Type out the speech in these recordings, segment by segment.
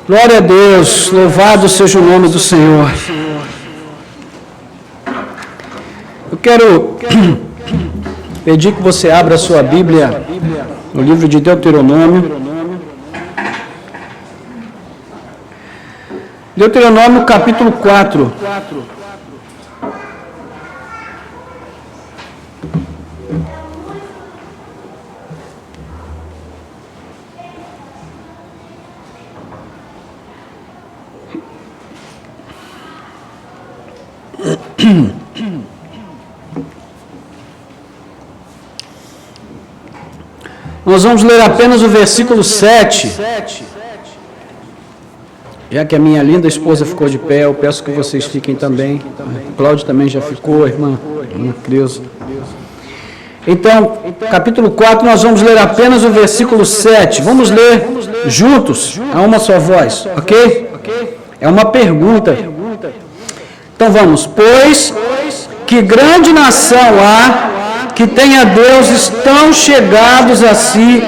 Glória a Deus, louvado seja o nome do Senhor. Eu quero pedir que você abra a sua Bíblia no livro de Deuteronômio. Deuteronômio capítulo 4. Nós vamos ler apenas o versículo 7. Já que a minha linda esposa ficou de pé, eu peço que vocês fiquem também. A Cláudia também já ficou, irmã Cleusa. Então, capítulo 4, nós vamos ler apenas o versículo 7. Vamos ler juntos, a uma só voz, ok? É uma pergunta. Então vamos. Pois que grande nação há que tenha deuses tão chegados a si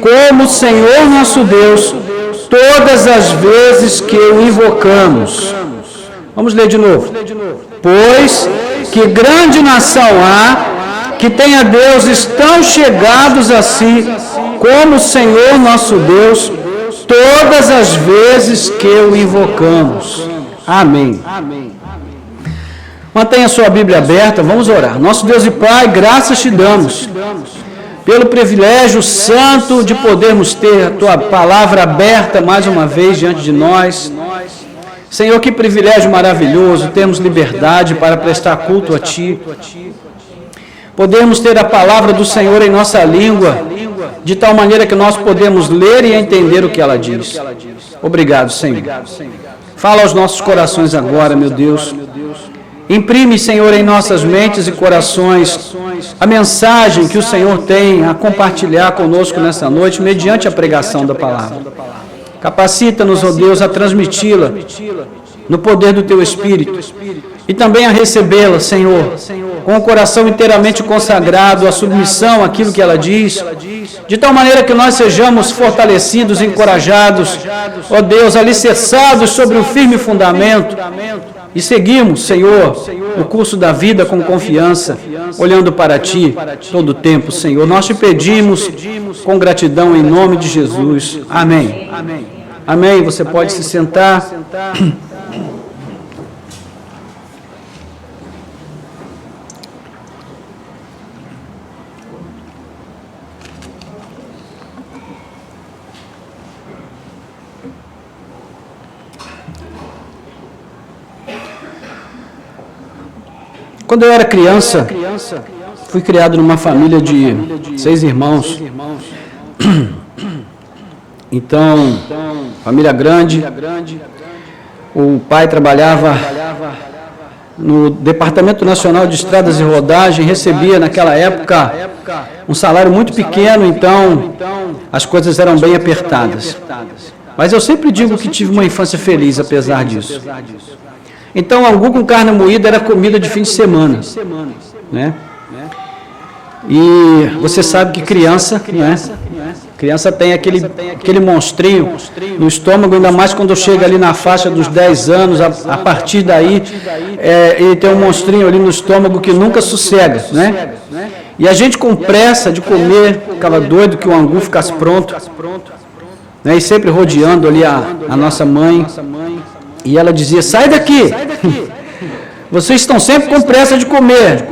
como o Senhor nosso Deus, todas as vezes que o invocamos. Vamos ler de novo. Pois que grande nação há que tenha deuses tão chegados a si como o Senhor nosso Deus, todas as vezes que o invocamos. Amém. Mantenha sua Bíblia aberta, vamos orar. Nosso Deus e Pai, graças te damos pelo privilégio santo de podermos ter a Tua palavra aberta mais uma vez diante de nós. Senhor, que privilégio maravilhoso, termos liberdade para prestar culto a Ti. Podemos ter a palavra do Senhor em nossa língua, de tal maneira que nós podemos ler e entender o que ela diz. Obrigado, Senhor. Fala aos nossos corações agora, meu Deus. Imprime, Senhor, em nossas mentes e corações a mensagem que o Senhor tem a compartilhar conosco nessa noite, mediante a pregação da palavra. Capacita-nos, ó Deus, a transmiti-la no poder do Teu Espírito e também a recebê-la, Senhor, com o coração inteiramente consagrado à submissão àquilo que ela diz, de tal maneira que nós sejamos fortalecidos, encorajados, ó Deus, alicerçados sobre um firme fundamento, e seguimos, Senhor, o curso da vida com confiança, olhando para Ti todo o tempo, Senhor. Nós te pedimos com gratidão em nome de Jesus. Amém. Amém. Você pode se sentar. Quando eu era criança, fui criado numa família de 6 irmãos. Então, família grande. O pai trabalhava no Departamento Nacional de Estradas e Rodagem, recebia naquela época um salário muito pequeno, então as coisas eram bem apertadas. Mas eu sempre digo que tive uma infância feliz apesar disso. Então, angu com carne moída era comida de fim de semana, né? E você sabe que criança, né? Criança tem aquele monstrinho no estômago, ainda mais quando chega ali na faixa dos 10 anos, a partir daí, ele tem um monstrinho ali no estômago que nunca sossega, né? E a gente com pressa de comer, ficava doido que o angu ficasse pronto, né? E sempre rodeando ali a nossa mãe. E ela dizia, sai daqui, vocês estão sempre com pressa de comer,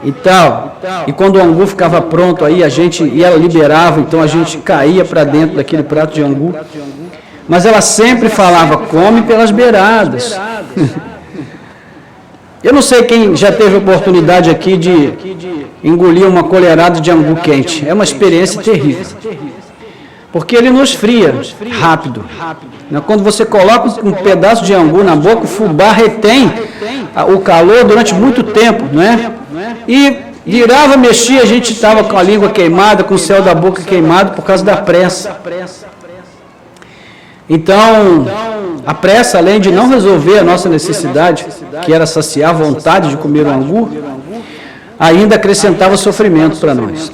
e tal. E quando o angu ficava pronto, aí e ela liberava, então a gente caía para dentro daquele prato de angu. Mas ela sempre falava, come pelas beiradas. Eu não sei quem já teve oportunidade aqui de engolir uma colherada de angu quente. É uma experiência terrível. Porque ele não esfria rápido. Quando você coloca um pedaço de angu na boca, o fubá retém o calor durante muito tempo, né? E virava, mexia, a gente estava com a língua queimada, com o céu da boca queimado por causa da pressa. Então, a pressa, além de não resolver a nossa necessidade, que era saciar a vontade de comer o angu, ainda acrescentava sofrimento para nós.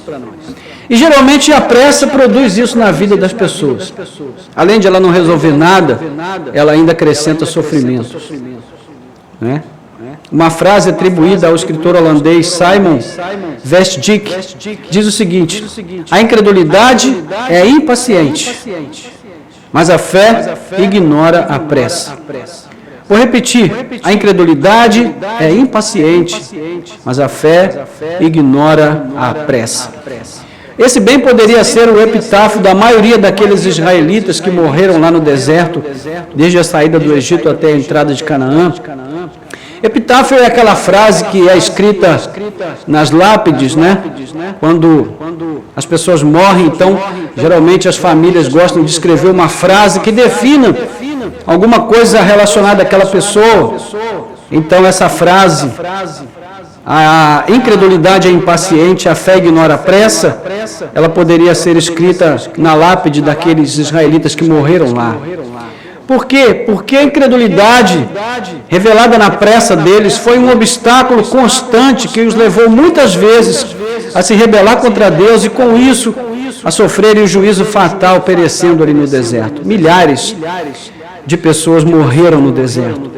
E geralmente a pressa produz isso na vida das pessoas. Além de ela não resolver nada, ela ainda acrescenta sofrimento. Né? Uma frase atribuída ao escritor holandês Simon Westdijk diz o seguinte: a incredulidade é impaciente, mas a fé ignora a pressa. Vou repetir, a incredulidade é impaciente, mas a fé ignora a pressa. Esse bem poderia ser o epitáfio da maioria daqueles israelitas que morreram lá no deserto, desde a saída do Egito até a entrada de Canaã. Epitáfio é aquela frase que é escrita nas lápides, né? Quando as pessoas morrem, então, geralmente as famílias gostam de escrever uma frase que defina alguma coisa relacionada àquela pessoa. Então, essa frase, a incredulidade é impaciente, a fé ignora a pressa, ela poderia ser escrita na lápide daqueles israelitas que morreram lá. Por quê? Porque a incredulidade revelada na pressa deles foi um obstáculo constante que os levou muitas vezes a se rebelar contra Deus e, com isso, a sofrerem o juízo fatal perecendo ali no deserto. Milhares de pessoas morreram no deserto.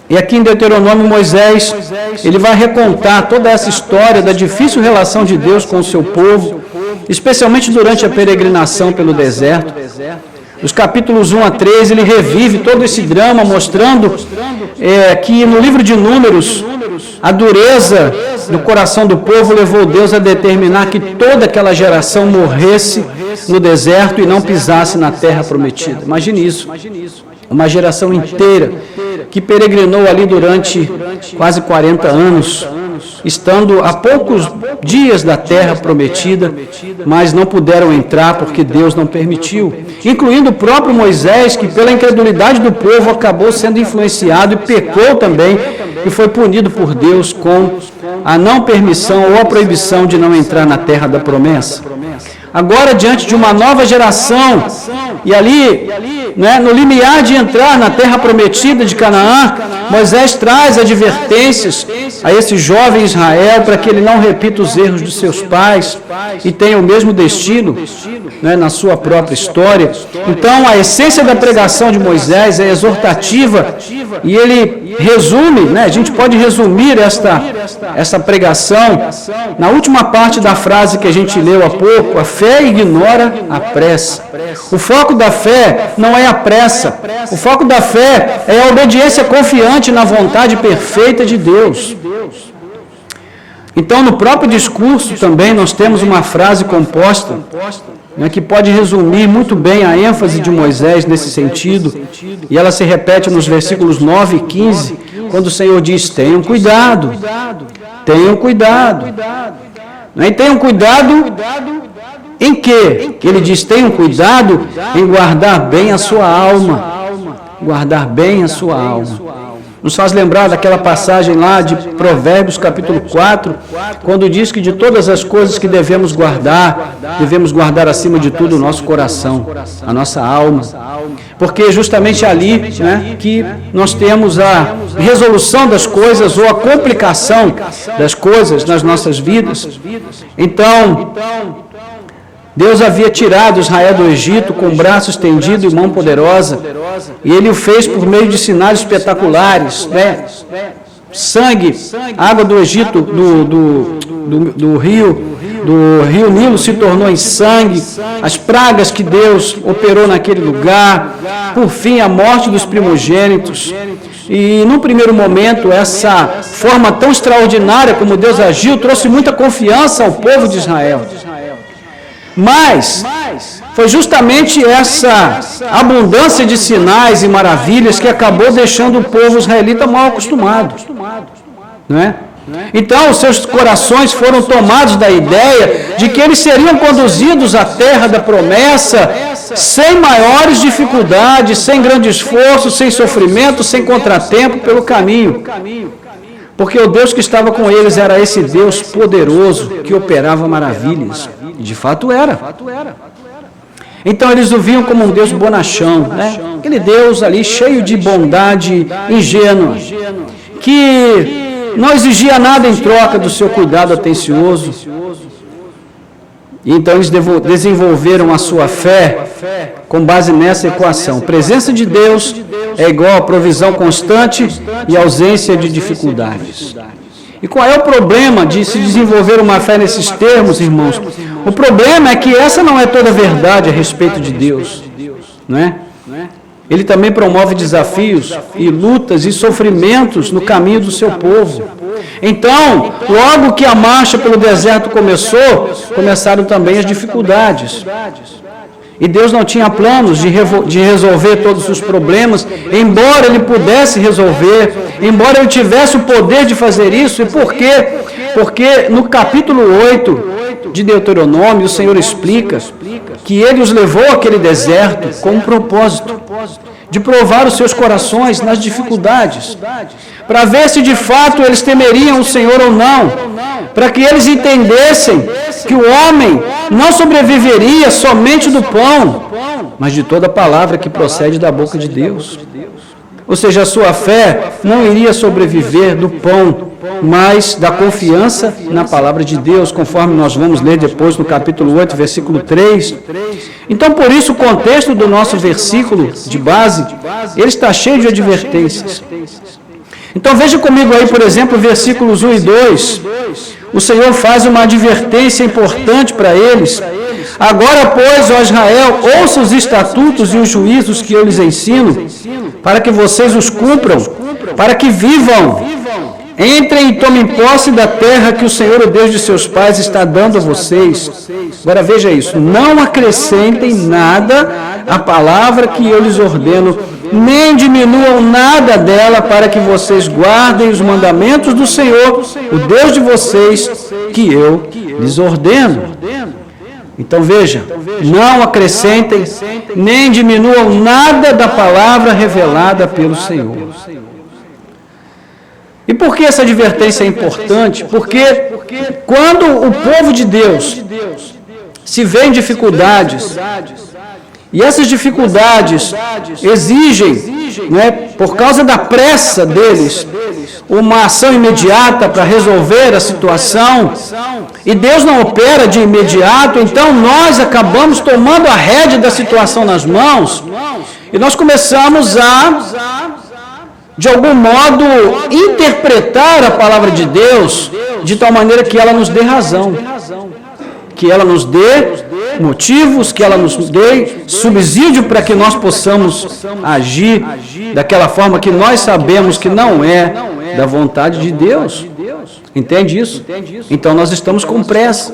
E aqui em Deuteronômio, Moisés, ele vai recontar toda essa história da difícil relação de Deus com o seu povo, especialmente durante a peregrinação pelo deserto. Nos capítulos 1 a 3, ele revive todo esse drama, mostrando que no livro de Números, a dureza do coração do povo levou Deus a determinar que toda aquela geração morresse no deserto e não pisasse na terra prometida. Imagine isso, uma geração inteira que peregrinou ali durante quase 40 anos, estando a poucos dias da terra prometida, mas não puderam entrar porque Deus não permitiu, incluindo o próprio Moisés, que pela incredulidade do povo acabou sendo influenciado e pecou também, e foi punido por Deus com a não permissão ou a proibição de não entrar na terra da promessa. Agora, diante de uma nova geração, e ali, né, no limiar de entrar na terra prometida de Canaã, Moisés traz advertências a esse jovem Israel para que ele não repita os erros de seus pais e tenha o mesmo destino, né, na sua própria história. Então, a essência da pregação de Moisés é exortativa e ele resume, né, a gente pode resumir essa pregação na última parte da frase que a gente leu há pouco: a fé ignora a pressa. O foco da fé não é a pressa. O foco da fé é a obediência confiante na vontade perfeita de Deus. Então, no próprio discurso também nós temos uma frase composta, né, que pode resumir muito bem a ênfase de Moisés nesse sentido, e ela se repete nos versículos 9 e 15, quando o Senhor diz: tenham cuidado, tenham cuidado. E tenham cuidado em quê? Ele diz: tenham cuidado em guardar bem a sua alma. Guardar bem a sua alma. Nos faz lembrar daquela passagem lá de Provérbios capítulo 4, quando diz que de todas as coisas que devemos guardar acima de tudo o nosso coração, a nossa alma. Porque é justamente ali, né, que nós temos a resolução das coisas ou a complicação das coisas nas nossas vidas. Então, Deus havia tirado Israel do Egito com o braço estendido e mão poderosa, e Ele o fez por meio de sinais espetaculares, né? Sangue, água do Egito, do rio Nilo se tornou em sangue, as pragas que Deus operou naquele lugar, por fim a morte dos primogênitos. E num primeiro momento, essa forma tão extraordinária como Deus agiu trouxe muita confiança ao povo de Israel. Mas foi justamente essa abundância de sinais e maravilhas que acabou deixando o povo israelita mal acostumado, né? Então, os seus corações foram tomados da ideia de que eles seriam conduzidos à terra da promessa sem maiores dificuldades, sem grande esforço, sem sofrimento, sem contratempo pelo caminho. Porque o Deus que estava com eles era esse Deus poderoso que operava maravilhas. E de fato era. Então eles o viam como um Deus bonachão, né? Aquele Deus ali cheio de bondade ingênua, que não exigia nada em troca do seu cuidado atencioso. E então eles desenvolveram a sua fé com base nessa equação. Presença de Deus é igual a provisão constante e ausência de dificuldades. E qual é o problema de se desenvolver uma fé nesses termos, irmãos? O problema é que essa não é toda a verdade a respeito de Deus, não é? Ele também promove desafios e lutas e sofrimentos no caminho do seu povo. Então, logo que a marcha pelo deserto começou, começaram também as dificuldades. E Deus não tinha planos de resolver todos os problemas, embora Ele pudesse resolver, embora Ele tivesse o poder de fazer isso. E por quê? Porque no capítulo 8 de Deuteronômio, o Senhor explica que Ele os levou àquele deserto com um propósito de provar os seus corações nas dificuldades, para ver se de fato eles temeriam o Senhor ou não, para que eles entendessem que o homem não sobreviveria somente do pão, mas de toda palavra que procede da boca de Deus. Ou seja, a sua fé não iria sobreviver do pão, mas da confiança na palavra de Deus, conforme nós vamos ler depois no capítulo 8, versículo 3. Então, por isso, o contexto do nosso versículo de base, ele está cheio de advertências. Então, veja comigo aí, por exemplo, versículos 1 e 2. O Senhor faz uma advertência importante para eles. Agora, pois, ó Israel, ouça os estatutos e os juízos que eu lhes ensino, para que vocês os cumpram, para que vivam. Entrem e tomem posse da terra que o Senhor, o Deus de seus pais, está dando a vocês. Agora veja isso, não acrescentem nada à palavra que eu lhes ordeno, nem diminuam nada dela, para que vocês guardem os mandamentos do Senhor, o Deus de vocês, que eu lhes ordeno. Então veja, não acrescentem, nem diminuam nada da palavra revelada pelo Senhor. E por que essa advertência é importante? Porque quando o povo de Deus se vê em dificuldades, e essas dificuldades exigem, por causa da pressa deles, uma ação imediata para resolver a situação, e Deus não opera de imediato, então nós acabamos tomando a rédea da situação nas mãos, e nós começamos de algum modo, interpretar a palavra de Deus de tal maneira que ela nos dê razão, que ela nos dê motivos, que ela nos dê subsídio para que nós possamos agir daquela forma que nós sabemos que não é da vontade de Deus. Entende isso? Então nós estamos com pressa.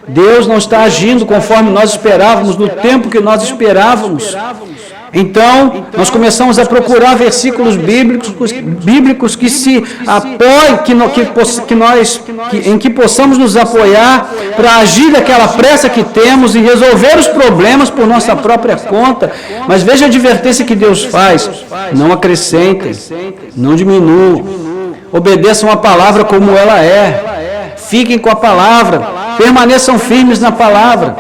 Deus não está agindo conforme nós esperávamos, no tempo que nós esperávamos. Então, nós começamos a procurar versículos bíblicos que se apoiem, em que possamos nos apoiar para agir daquela pressa que temos e resolver os problemas por nossa própria conta. Mas veja a advertência que Deus faz: não acrescentem, não diminuam, obedeçam a palavra como ela é, fiquem com a palavra, permaneçam firmes na palavra,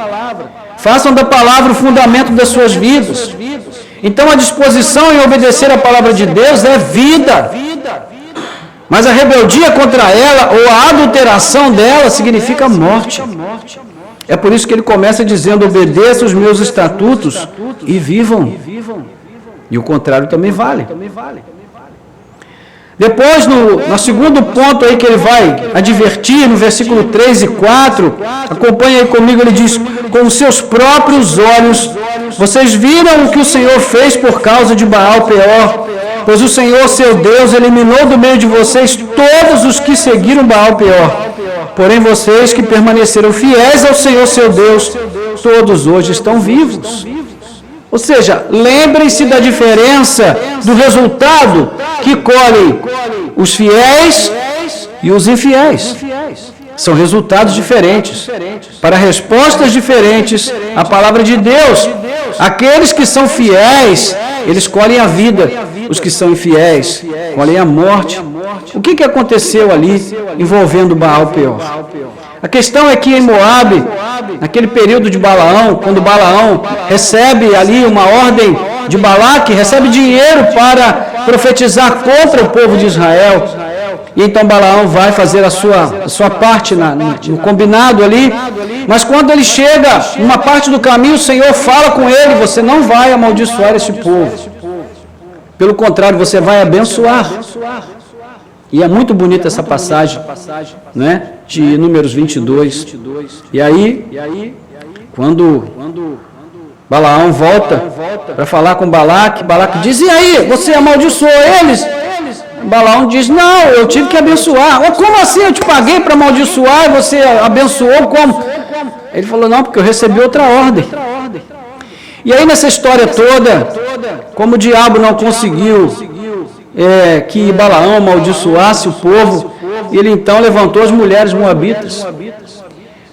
façam da palavra o fundamento das suas vidas. Então, a disposição em obedecer a palavra de Deus é vida. Mas a rebeldia contra ela, ou a adulteração dela, significa morte. É por isso que ele começa dizendo: obedeça os meus estatutos e vivam. E o contrário também vale. Depois, no segundo ponto aí que ele vai advertir, no versículo 3 e 4, acompanha aí comigo, ele diz: com os seus próprios olhos, vocês viram o que o Senhor fez por causa de Baal-Peor, pois o Senhor, seu Deus, eliminou do meio de vocês todos os que seguiram Baal-Peor. Porém, vocês que permaneceram fiéis ao Senhor, seu Deus, todos hoje estão vivos. Ou seja, lembrem-se da diferença do resultado que colhem os fiéis e os infiéis. São resultados diferentes, para respostas diferentes à palavra de Deus. Aqueles que são fiéis, eles colhem a vida. Os que são infiéis, colhem a morte. O que aconteceu ali envolvendo Baal-Peor? A questão é que em Moabe, naquele período de Balaão, quando Balaão recebe ali uma ordem de Balaque, recebe dinheiro para profetizar contra o povo de Israel. E então Balaão vai fazer a sua parte no combinado ali. Mas quando ele chega numa parte do caminho, o Senhor fala com ele: você não vai amaldiçoar esse povo. Pelo contrário, você vai abençoar. E é muito bonita essa passagem, né, de Números 22. E aí, quando Balaão volta para falar com Balaque diz: e aí, você amaldiçoou eles? Balaão diz: não, eu tive que abençoar. Como assim? Eu te paguei para amaldiçoar e você abençoou como? Ele falou: não, porque eu recebi outra ordem. E aí nessa história toda, como o diabo não conseguiu que Balaão amaldiçoasse o povo, ele então levantou as mulheres moabitas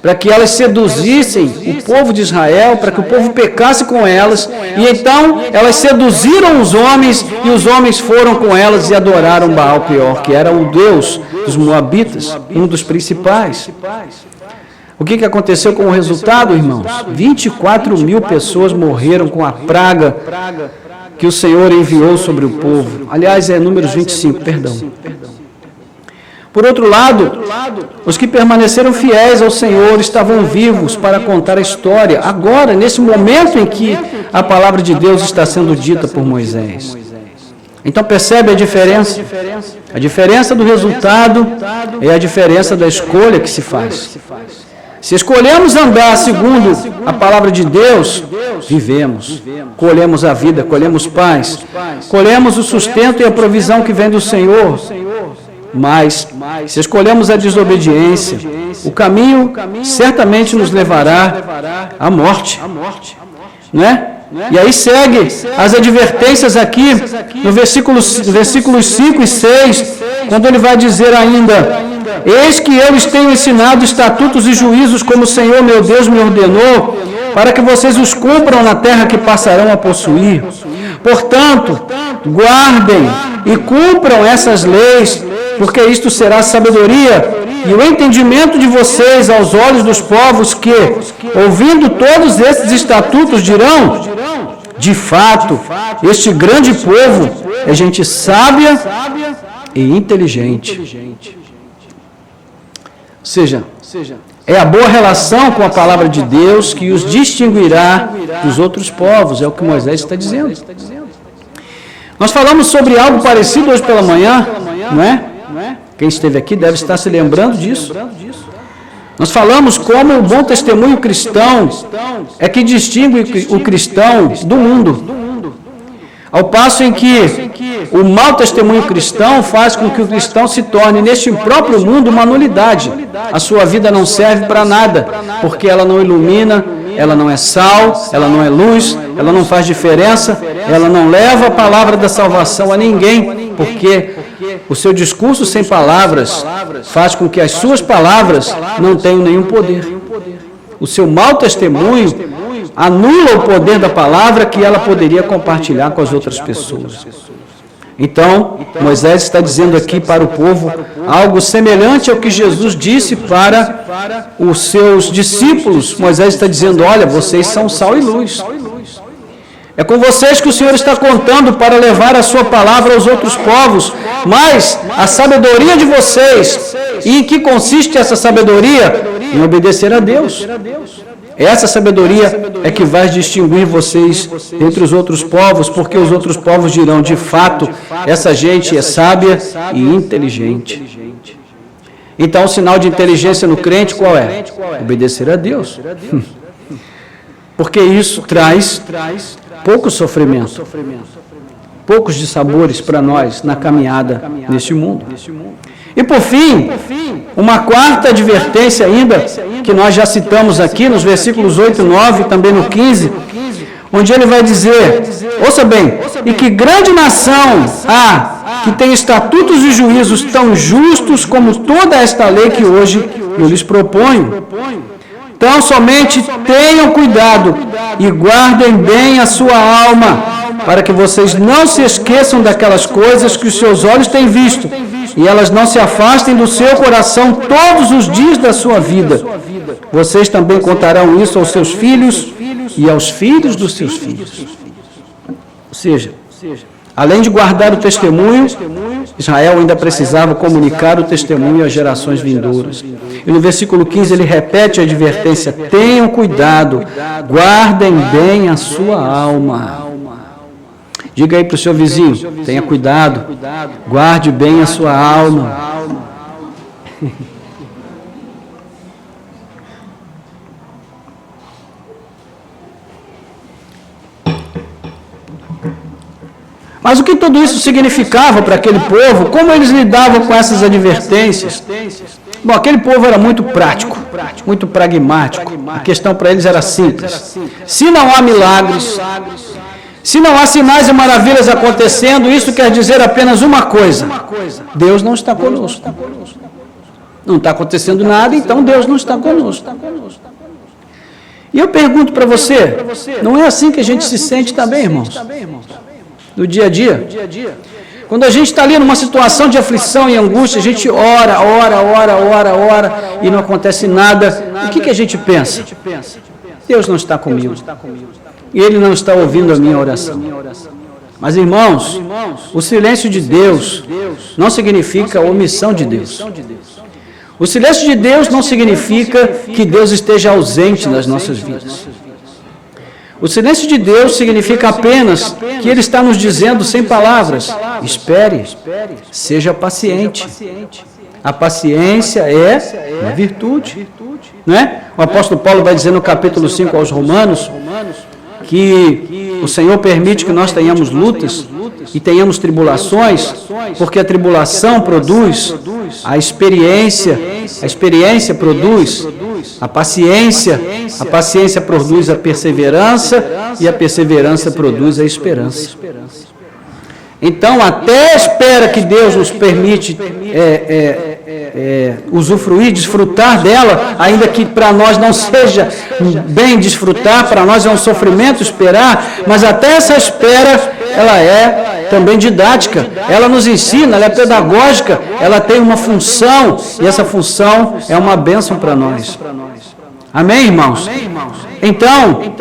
para que elas seduzissem o povo de Israel, para que o povo pecasse com elas, e então elas seduziram os homens, e os homens foram com elas e adoraram Baal Peor, que era o deus dos moabitas, um dos principais. O que aconteceu com o resultado, irmãos? 24 mil pessoas morreram com a praga que o Senhor enviou sobre o povo. Aliás, é Números 25, perdão. Por outro lado, os que permaneceram fiéis ao Senhor estavam vivos para contar a história, agora, nesse momento em que a palavra de Deus está sendo dita por Moisés. Então percebe a diferença? A diferença do resultado é a diferença da escolha que se faz. Se escolhemos andar segundo a palavra de Deus, vivemos, colhemos a vida, colhemos paz, colhemos o sustento e a provisão que vem do Senhor. Mas, se escolhemos a desobediência, o caminho certamente nos levará à morte. Não é? E aí segue as advertências aqui, no versículos 5 e 6, quando ele vai dizer ainda: eis que eu lhes tenho ensinado estatutos e juízos como o Senhor meu Deus me ordenou, para que vocês os cumpram na terra que passarão a possuir. Portanto, guardem e cumpram essas leis, porque isto será sabedoria e o entendimento de vocês aos olhos dos povos que, ouvindo todos esses estatutos, dirão: de fato, este grande povo é gente sábia e inteligente. Ou seja, é a boa relação com a palavra de Deus que os distinguirá dos outros povos, é o que Moisés está dizendo. Nós falamos sobre algo parecido hoje pela manhã, não é? Quem esteve aqui deve estar se lembrando disso. Nós falamos como o bom testemunho cristão é que distingue o cristão do mundo. Ao passo em que o mau testemunho cristão faz com que o cristão se torne, neste próprio mundo, uma nulidade. A sua vida não serve para nada, porque ela não ilumina, ela não é sal, ela não é luz, ela não faz diferença, ela não leva a palavra da salvação a ninguém, porque o seu discurso sem palavras faz com que as suas palavras não tenham nenhum poder. O seu mau testemunho anula o poder da palavra que ela poderia compartilhar com as outras pessoas. Então, Moisés está dizendo aqui para o povo algo semelhante ao que Jesus disse para os seus discípulos. Moisés está dizendo: olha, vocês são sal e luz. É com vocês que o Senhor está contando para levar a sua palavra aos outros povos, mas a sabedoria de vocês, e em que consiste essa sabedoria? Em obedecer a Deus. Essa sabedoria é que vai distinguir vocês entre os outros povos, porque os outros povos dirão: de fato, essa gente é sábia e inteligente. Então, o sinal de inteligência no crente qual é? Obedecer a Deus. Porque isso traz pouco sofrimento, poucos dissabores para nós na caminhada neste mundo. E por fim, uma quarta advertência ainda, que nós já citamos aqui nos versículos 8 e 9, também no 15, onde ele vai dizer, ouça bem: e que grande nação há que tem estatutos e juízos tão justos como toda esta lei que hoje eu lhes proponho. Então, somente tenham cuidado e guardem bem a sua alma, para que vocês não se esqueçam daquelas coisas que os seus olhos têm visto, e elas não se afastem do seu coração todos os dias da sua vida. Vocês também contarão isso aos seus filhos e aos filhos dos seus filhos. Ou seja, Além de guardar o testemunho, Israel ainda precisava comunicar o testemunho às gerações vindouras. E no versículo 15 ele repete a advertência: tenham cuidado, guardem bem a sua alma. Diga aí para o seu vizinho: tenha cuidado, guarde bem a sua alma. Mas o que tudo isso significava para aquele povo? Como eles lidavam com essas advertências? Bom, aquele povo era muito prático, muito pragmático. A questão para eles era simples. Se não há milagres, se não há sinais e maravilhas acontecendo, isso quer dizer apenas uma coisa: Deus não está conosco. Não está acontecendo nada, então Deus não está conosco. E eu pergunto para você, não é assim que a gente se sente também, irmãos? No dia a dia. Quando a gente está ali numa situação de aflição e angústia, a gente ora, e não acontece nada. O que a gente pensa? Deus não está comigo. E Ele não está ouvindo a minha oração. Mas, irmãos, o silêncio de Deus não significa omissão de Deus. O silêncio de Deus não significa que Deus esteja ausente nas nossas vidas. O silêncio de Deus significa apenas que Ele está nos dizendo sem palavras: espere, seja paciente. A paciência é uma virtude. Não é? O apóstolo Paulo vai dizer no capítulo 5 aos Romanos que o Senhor permite que nós tenhamos lutas e tenhamos tribulações, porque a tribulação produz a experiência produz a paciência produz a perseverança, e a perseverança produz a esperança. Então, até a espera que Deus nos permite usufruir, desfrutar dela, ainda que para nós não seja bem desfrutar, para nós é um sofrimento esperar, mas até essa espera, ela é também didática, ela nos ensina, ela é pedagógica, ela tem uma função, e essa função é uma bênção para nós. Amém, irmãos? Então,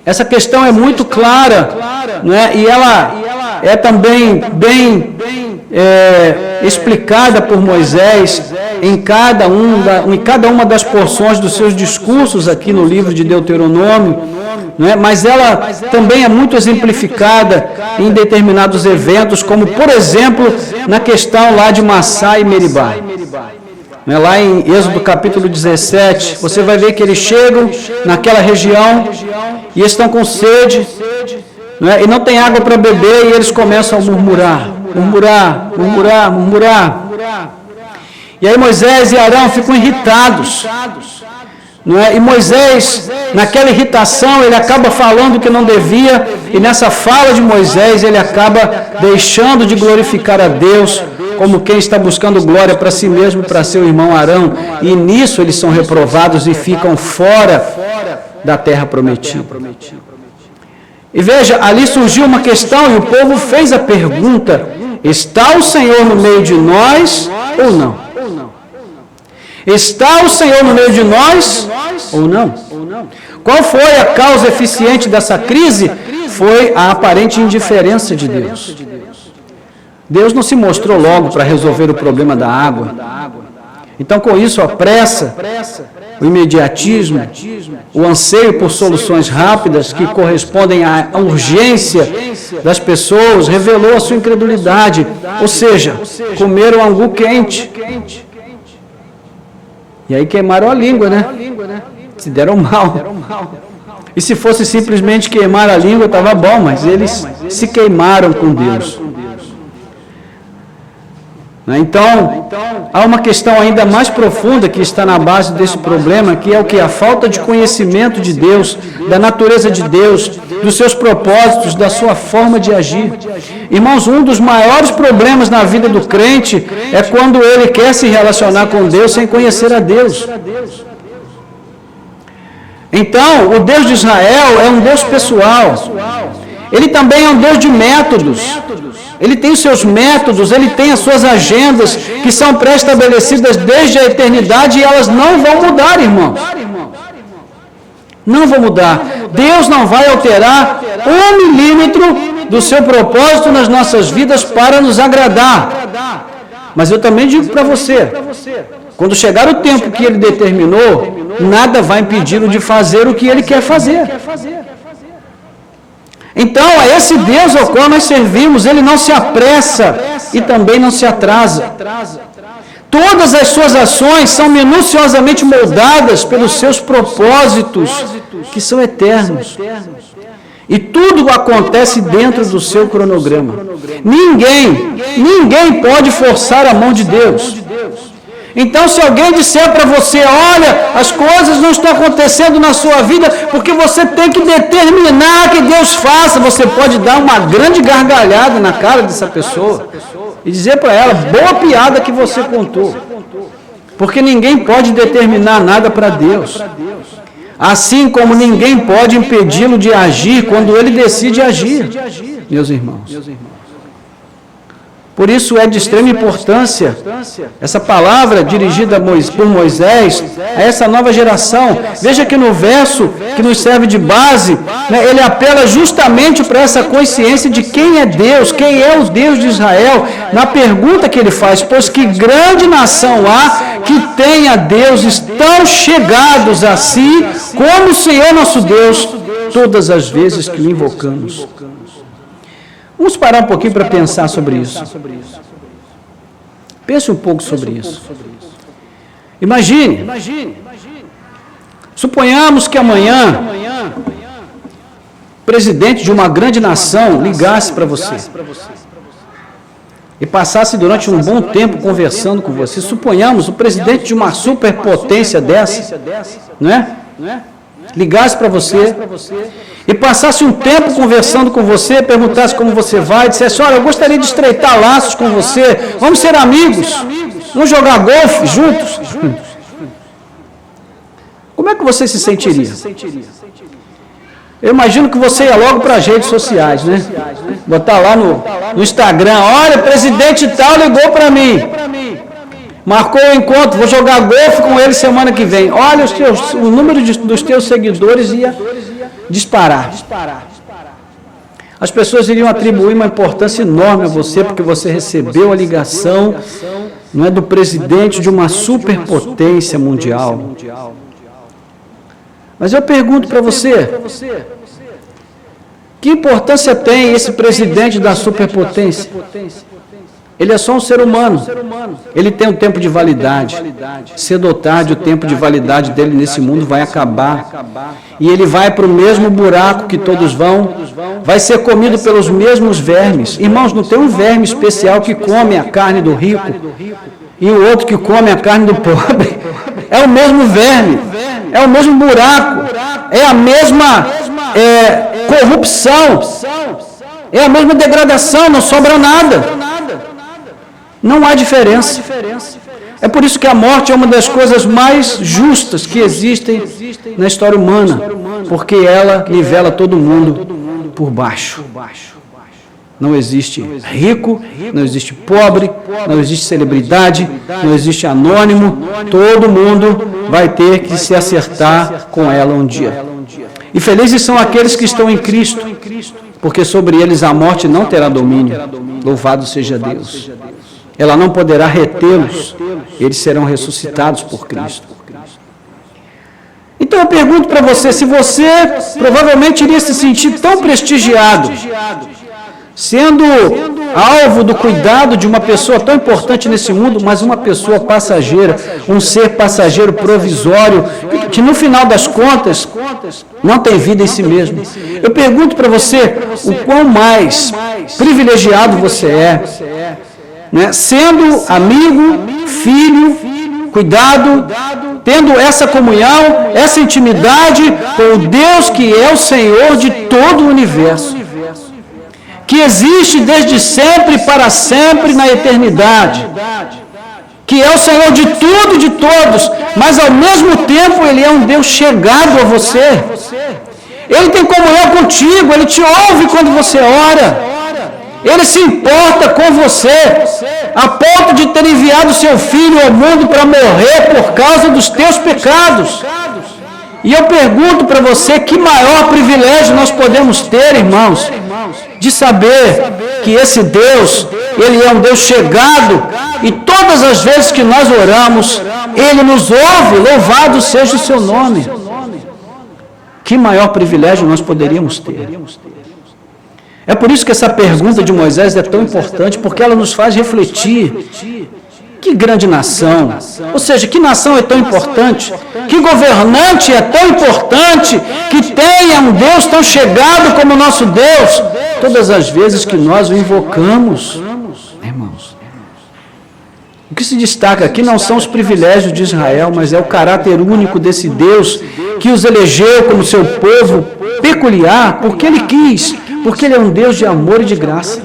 essa questão é muito clara, né? E ela é também bem explicada por Moisés em cada uma das porções dos seus discursos aqui no livro de Deuteronômio, né? Mas ela também é muito exemplificada em determinados eventos, como por exemplo na questão lá de Massá e Meribá. Lá em Êxodo capítulo 17, você vai ver que eles chegam naquela região e estão com sede, e não tem água para beber, e eles começam a murmurar. E aí Moisés e Arão ficam irritados. E Moisés, naquela irritação, ele acaba falando que não devia, e nessa fala de Moisés, ele acaba deixando de glorificar a Deus, como quem está buscando glória para si mesmo e para seu irmão Arão, e nisso eles são reprovados e ficam fora da terra prometida. E veja, ali surgiu uma questão e o povo fez a pergunta: está o Senhor no meio de nós ou não? Está o Senhor no meio de nós ou não? Qual foi a causa eficiente dessa crise? Foi a aparente indiferença de Deus. Deus não se mostrou logo para resolver o problema da água. Então, com isso, a pressa, o imediatismo, o anseio por soluções rápidas que correspondem à urgência das pessoas, revelou a sua incredulidade. Ou seja, comeram angu quente. E aí queimaram a língua, né? Se deram mal. E se fosse simplesmente queimar a língua, estava bom, mas eles se queimaram com Deus. Então, há uma questão ainda mais profunda que está na base desse problema, que é o que? A falta de conhecimento de Deus, da natureza de Deus, dos seus propósitos, da sua forma de agir. Irmãos, um dos maiores problemas na vida do crente é quando ele quer se relacionar com Deus sem conhecer a Deus. Então, o Deus de Israel é um Deus pessoal. Ele também é um Deus de métodos. Ele tem os seus métodos, ele tem as suas agendas que são pré-estabelecidas desde a eternidade, e elas não vão mudar, irmãos. Não vão mudar. Deus não vai alterar 1 milímetro do seu propósito nas nossas vidas para nos agradar. Mas eu também digo para você, quando chegar o tempo que ele determinou, nada vai impedi-lo de fazer o que ele quer fazer. Então, a esse Deus ao qual nós servimos, ele não se apressa e também não se atrasa. Todas as suas ações são minuciosamente moldadas pelos seus propósitos, que são eternos. E tudo acontece dentro do seu cronograma. Ninguém pode forçar a mão de Deus. Então, se alguém disser para você, olha, as coisas não estão acontecendo na sua vida, porque você tem que determinar que Deus faça, você pode dar uma grande gargalhada na cara dessa pessoa e dizer para ela, boa piada que você contou. Porque ninguém pode determinar nada para Deus. Assim como ninguém pode impedi-lo de agir quando ele decide agir, meus irmãos. Por isso é de extrema importância essa palavra dirigida por Moisés a essa nova geração. Veja que no verso que nos serve de base, ele apela justamente para essa consciência de quem é Deus, quem é o Deus de Israel, na pergunta que ele faz, pois que grande nação há que tenha deuses tão chegados a si, como o Senhor nosso Deus, todas as vezes que o invocamos. Vamos parar um pouquinho para pensar sobre isso. Pense um pouco sobre isso. Imagine, suponhamos que amanhã o presidente de uma grande nação ligasse para você e passasse durante um bom tempo conversando com você. Suponhamos o presidente de uma superpotência dessa, não é? Ligasse para você e passasse um tempo conversando com você, perguntasse como você vai, dissesse, olha, eu gostaria de estreitar laços com você, vamos ser amigos, vamos jogar golfe juntos. Como é que você se sentiria? Eu imagino que você ia logo para as redes sociais, né? Botar lá no Instagram, olha, o presidente tal ligou para mim. Marcou o encontro, vou jogar golfe com ele semana que vem. Olha, o número dos teus seguidores ia disparar. As pessoas iriam atribuir uma importância enorme a você, porque você recebeu a ligação, não é, do presidente de uma superpotência mundial. Mas eu pergunto para você, que importância tem esse presidente da superpotência? Ele é só um ser humano. Ele tem um tempo de validade. Cedo ou tarde, o tempo de validade dele nesse mundo vai acabar. E ele vai para o mesmo buraco que todos vão. Vai ser comido pelos mesmos vermes. Irmãos, não tem um verme especial que come a carne do rico e o outro que come a carne do pobre. É o mesmo verme. É o mesmo buraco. É a mesma corrupção. É a mesma degradação. Não sobra nada. Não há diferença. É por isso que a morte é uma das coisas mais justas que existem na história humana, porque ela nivela todo mundo por baixo. Não existe rico, não existe pobre, não existe celebridade, não existe anônimo, todo mundo vai ter que se acertar com ela um dia. E felizes são aqueles que estão em Cristo, porque sobre eles a morte não terá domínio. Louvado seja Deus. Ela não poderá retê-los, eles serão ressuscitados por Cristo. Então eu pergunto para você, se você provavelmente iria se sentir tão prestigiado, sendo alvo do cuidado de uma pessoa tão importante nesse mundo, mas uma pessoa passageira, um ser passageiro provisório, que no final das contas não tem vida em si mesmo. Eu pergunto para você, o quão mais privilegiado você é, né? Sendo amigo, filho, cuidado, tendo essa comunhão, essa intimidade com o Deus que é o Senhor de todo o universo, que existe desde sempre para sempre na eternidade, que é o Senhor de tudo e de todos, mas ao mesmo tempo Ele é um Deus chegado a você. Ele tem comunhão contigo, Ele te ouve quando você ora. Ele se importa com você, a ponto de ter enviado seu Filho ao mundo para morrer por causa dos teus pecados. E eu pergunto para você, que maior privilégio nós podemos ter, irmãos, de saber que esse Deus, Ele é um Deus chegado, e todas as vezes que nós oramos, Ele nos ouve, louvado seja o seu nome. Que maior privilégio nós poderíamos ter? É por isso que essa pergunta de Moisés é tão importante, porque ela nos faz refletir. Que grande nação, ou seja, que nação é tão importante, que governante é tão importante, que tenha um Deus tão chegado como o nosso Deus, todas as vezes que nós o invocamos, irmãos. O que se destaca aqui não são os privilégios de Israel, mas é o caráter único desse Deus, que os elegeu como seu povo peculiar, porque Ele quis, porque Ele é um Deus de amor e de graça.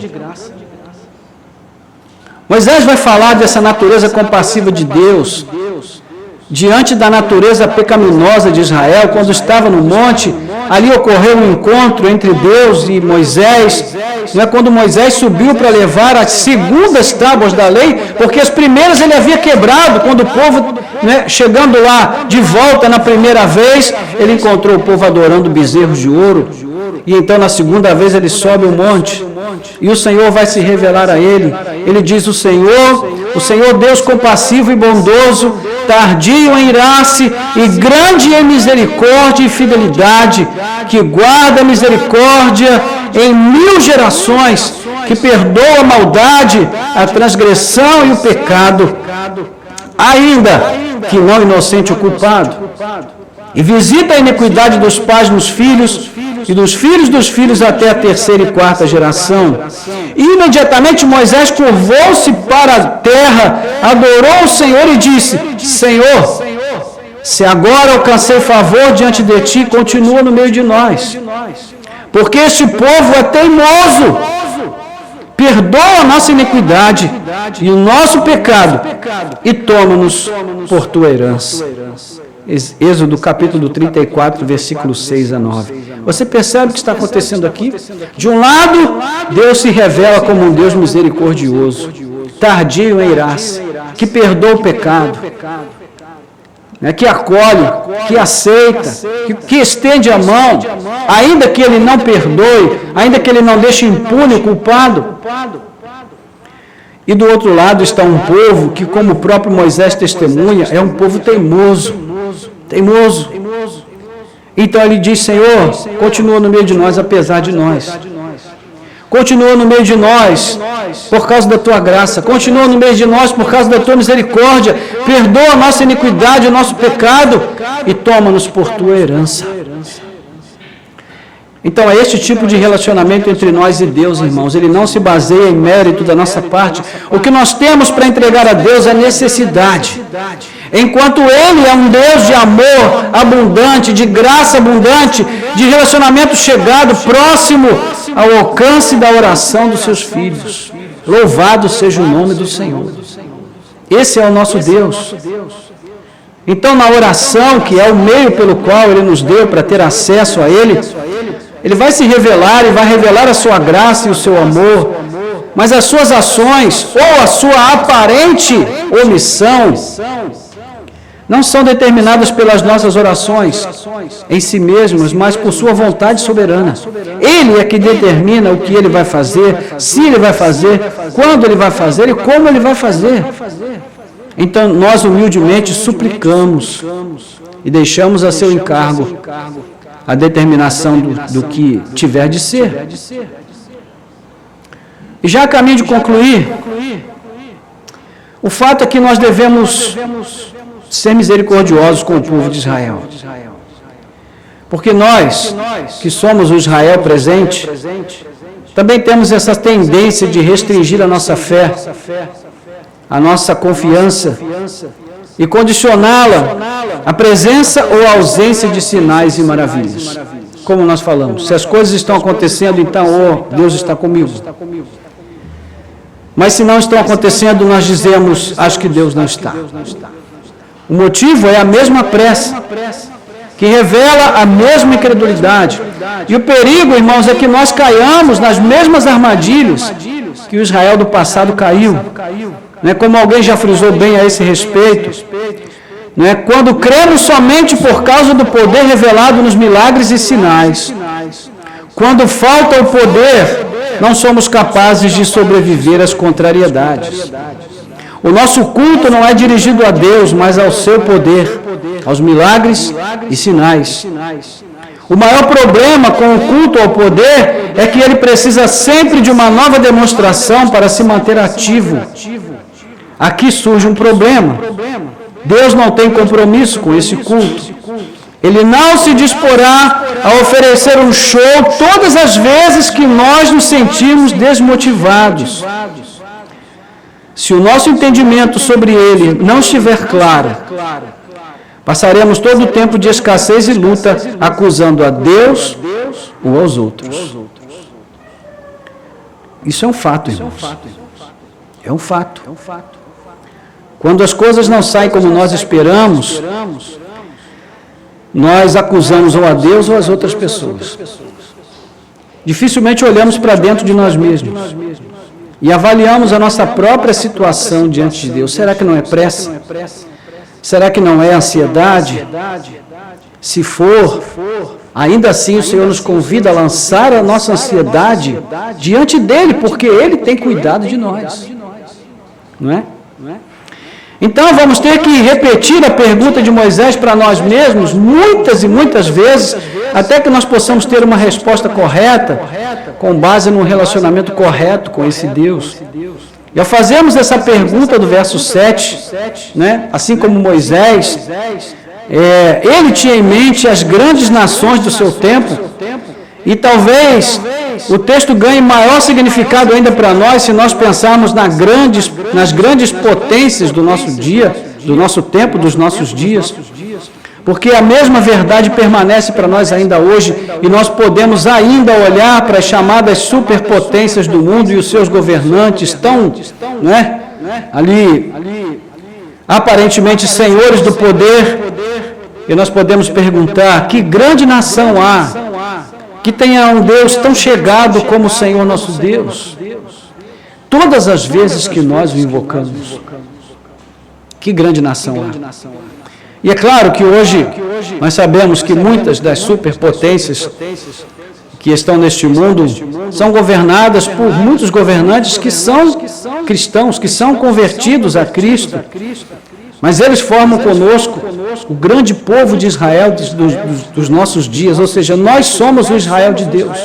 Moisés vai falar dessa natureza compassiva de Deus, diante da natureza pecaminosa de Israel. Quando estava no monte, ali ocorreu um encontro entre Deus e Moisés, quando Moisés subiu para levar as segundas tábuas da lei, porque as primeiras ele havia quebrado. Quando o povo, chegando lá de volta na primeira vez, ele encontrou o povo adorando bezerros de ouro, e então na segunda vez ele sobe o monte, e o Senhor vai se revelar a ele. Ele diz: o Senhor Deus compassivo e bondoso, tardio em irar-se e grande em misericórdia e fidelidade, que guarda a misericórdia em 1000 gerações, que perdoa a maldade, a transgressão e o pecado, ainda que não inocente o culpado, e visita a iniquidade dos pais nos filhos, e dos filhos até a 3ª e 4ª geração. E imediatamente Moisés curvou-se para a terra, adorou o Senhor e disse: Senhor, se agora alcancei favor diante de ti, continua no meio de nós, porque este povo é teimoso. Perdoa a nossa iniquidade e o nosso pecado, e toma-nos por tua herança. Êxodo capítulo 34, versículos 6 a 9. Você percebe o que está acontecendo aqui? De um lado, Deus se revela como um Deus misericordioso, tardio em irar-se, que perdoa o pecado, que acolhe, que aceita, que estende a mão, ainda que Ele não perdoe, ainda que Ele não deixe impune o culpado. E do outro lado está um povo que, como o próprio Moisés testemunha, é um povo teimoso. Então ele diz: Senhor, continua no meio de nós apesar de nós. Continua no meio de nós por causa da tua graça. Continua no meio de nós por causa da tua misericórdia. Perdoa a nossa iniquidade, o nosso pecado, e toma-nos por tua herança. Então é este tipo de relacionamento entre nós e Deus, irmãos. Ele não se baseia em mérito da nossa parte. O que nós temos para entregar a Deus é necessidade. Enquanto Ele é um Deus de amor abundante, de graça abundante, de relacionamento chegado, próximo ao alcance da oração dos seus filhos. Louvado seja o nome do Senhor. Esse é o nosso Deus. Então, na oração, que é o meio pelo qual Ele nos deu para ter acesso a Ele, Ele vai se revelar e vai revelar a sua graça e o seu amor, mas as suas ações ou a sua aparente omissão não são determinadas pelas nossas orações em si mesmas, mas por sua vontade soberana. Ele é que determina o que Ele vai fazer, se Ele vai fazer, quando Ele vai fazer e como Ele vai fazer. Então, nós humildemente suplicamos e deixamos a seu encargo a determinação do que tiver de ser. E já a caminho de concluir, o fato é que nós devemos ser misericordiosos com o povo de Israel. Porque nós, que somos o Israel presente, também temos essa tendência de restringir a nossa fé, a nossa confiança, e condicioná-la à presença ou à ausência de sinais e maravilhas. Como nós falamos, se as coisas estão acontecendo, então, Deus está comigo. Mas se não estão acontecendo, nós dizemos: acho que Deus não está. O motivo é a mesma pressa, que revela a mesma incredulidade. E o perigo, irmãos, é que nós caiamos nas mesmas armadilhas que o Israel do passado caiu. Como alguém já frisou bem a esse respeito, Quando cremos somente por causa do poder revelado nos milagres e sinais. Quando falta o poder, não somos capazes de sobreviver às contrariedades. O nosso culto não é dirigido a Deus, mas ao seu poder, aos milagres e sinais. O maior problema com o culto ao poder é que ele precisa sempre de uma nova demonstração para se manter ativo. Aqui surge um problema. Deus não tem compromisso com esse culto. Ele não se disporá a oferecer um show todas as vezes que nós nos sentimos desmotivados. Se o nosso entendimento sobre ele não estiver claro, passaremos todo o tempo de escassez e luta acusando a Deus ou aos outros. Isso é um fato, irmãos. É um fato. Quando as coisas não saem como nós esperamos, nós acusamos ou a Deus ou as outras pessoas. Dificilmente olhamos para dentro de nós mesmos e avaliamos a nossa própria situação diante de Deus. Será que não é pressa? Será que não é ansiedade? Se for, ainda assim o Senhor nos convida a lançar a nossa ansiedade diante dEle, porque Ele tem cuidado de nós. Não é? Então vamos ter que repetir a pergunta de Moisés para nós mesmos muitas e muitas vezes, até que nós possamos ter uma resposta correta, com base num relacionamento correto com esse Deus. E ao fazermos essa pergunta do verso 7, assim como Moisés, ele tinha em mente as grandes nações do seu tempo, e talvez o texto ganhe maior significado ainda para nós se nós pensarmos nas grandes potências do nosso dia, do nosso tempo, dos nossos dias, porque a mesma verdade permanece para nós ainda hoje e nós podemos ainda olhar para as chamadas superpotências do mundo e os seus governantes tão, ali, aparentemente senhores do poder, e nós podemos perguntar: que grande nação há que tenha um Deus tão chegado como o Senhor nosso Deus, todas as vezes que nós o invocamos? Que grande nação há! E é claro que hoje nós sabemos que muitas das superpotências que estão neste mundo são governadas por muitos governantes que são cristãos, que são convertidos a Cristo. Mas eles formam conosco o grande povo de Israel dos nossos dias, ou seja, nós somos o Israel de Deus.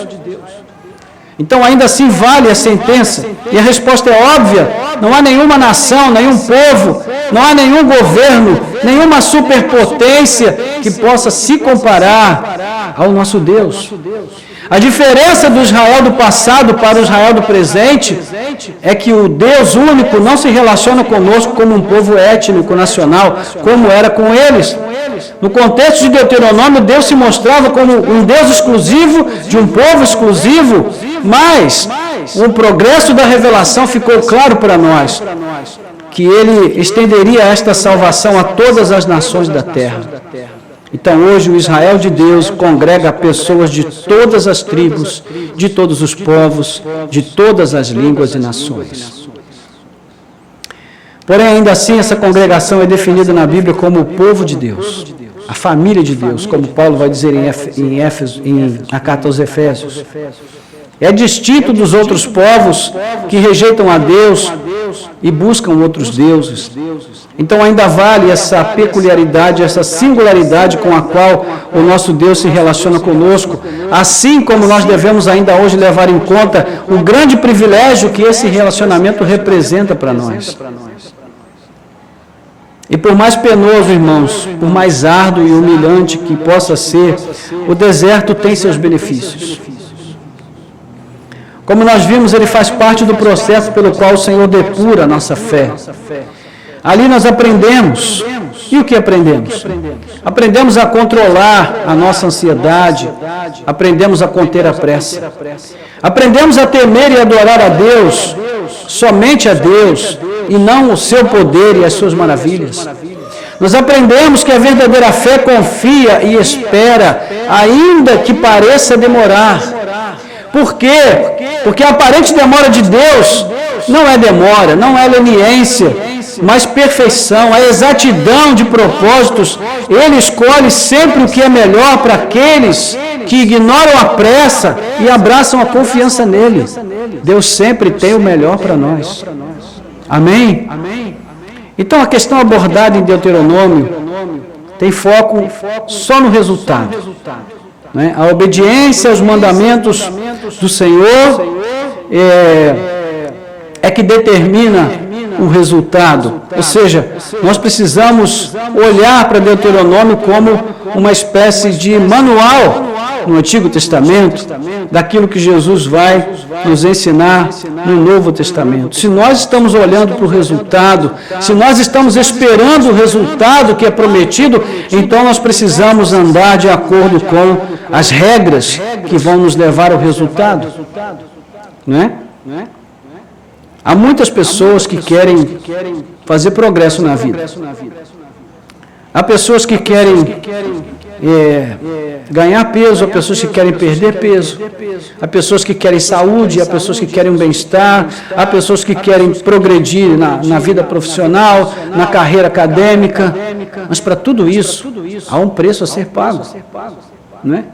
Então ainda assim vale a sentença, e a resposta é óbvia: não há nenhuma nação, nenhum povo, não há nenhum governo, nenhuma superpotência que possa se comparar ao nosso Deus. A diferença do Israel do passado para o Israel do presente é que o Deus único não se relaciona conosco como um povo étnico, nacional, como era com eles. No contexto de Deuteronômio, Deus se mostrava como um Deus exclusivo, de um povo exclusivo, mas o progresso da revelação ficou claro para nós, que Ele estenderia esta salvação a todas as nações da terra. Então hoje o Israel de Deus congrega pessoas de todas as tribos, de todos os povos, de todas as línguas e nações. Porém, ainda assim, essa congregação é definida na Bíblia como o povo de Deus, a família de Deus, como Paulo vai dizer na carta aos Efésios. É distinto dos outros povos que rejeitam a Deus e buscam outros deuses. Então ainda vale essa peculiaridade, essa singularidade com a qual o nosso Deus se relaciona conosco, assim como nós devemos ainda hoje levar em conta o grande privilégio que esse relacionamento representa para nós. E por mais penoso, irmãos, por mais árduo e humilhante que possa ser, o deserto tem seus benefícios. Como nós vimos, ele faz parte do processo pelo qual o Senhor depura a nossa fé. Ali nós aprendemos. E o que aprendemos? Aprendemos a controlar a nossa ansiedade. Aprendemos a conter a pressa. Aprendemos a temer e adorar a Deus, somente a Deus, e não o seu poder e as suas maravilhas. Nós aprendemos que a verdadeira fé confia e espera, ainda que pareça demorar. Por quê? Porque a aparente demora de Deus não é demora, não é leniência, mas perfeição, a exatidão de propósitos. Ele escolhe sempre o que é melhor para aqueles que ignoram a pressa e abraçam a confiança nele. Deus sempre tem o melhor para nós. Amém? Então a questão abordada em Deuteronômio tem foco só no resultado. Né? A obediência aos mandamentos do Senhor é que determina o resultado. Ou seja, nós precisamos olhar para Deuteronômio como uma espécie de manual no Antigo Testamento daquilo que Jesus vai nos ensinar no Novo Testamento. Se nós estamos olhando para o resultado, se nós estamos esperando o resultado que é prometido, então nós precisamos andar de acordo com as regras que vão nos levar ao resultado. Não é? Há muitas pessoas que querem fazer progresso na vida. Há pessoas que querem ganhar peso, há pessoas que querem perder peso, há pessoas que querem saúde, há pessoas que querem um bem-estar, há pessoas que querem progredir na vida profissional, na carreira acadêmica, mas para tudo isso há um preço a ser pago, não é?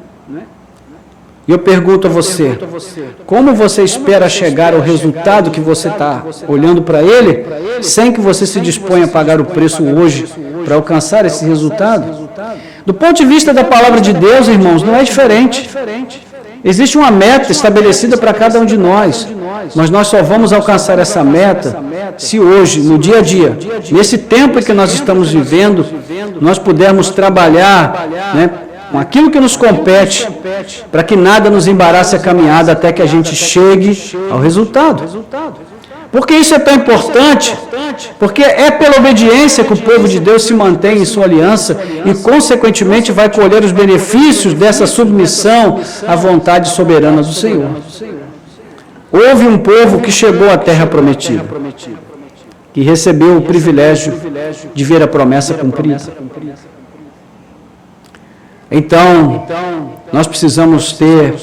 E eu pergunto a você, como você espera chegar ao resultado que você está olhando para ele, sem que você se disponha a pagar o preço hoje para alcançar esse resultado? Do ponto de vista da palavra de Deus, irmãos, não é diferente. Existe uma meta estabelecida para cada um de nós, mas nós só vamos alcançar essa meta se hoje, no dia a dia, nesse tempo que nós estamos vivendo, nós pudermos trabalhar, né, com aquilo que nos compete, para que nada nos embarace a caminhada até que a gente chegue ao resultado. Por que isso é tão importante? Porque é pela obediência que o povo de Deus se mantém em sua aliança e, consequentemente, vai colher os benefícios dessa submissão à vontade soberana do Senhor. Houve um povo que chegou à terra prometida, que recebeu o privilégio de ver a promessa cumprida. Então, nós precisamos ter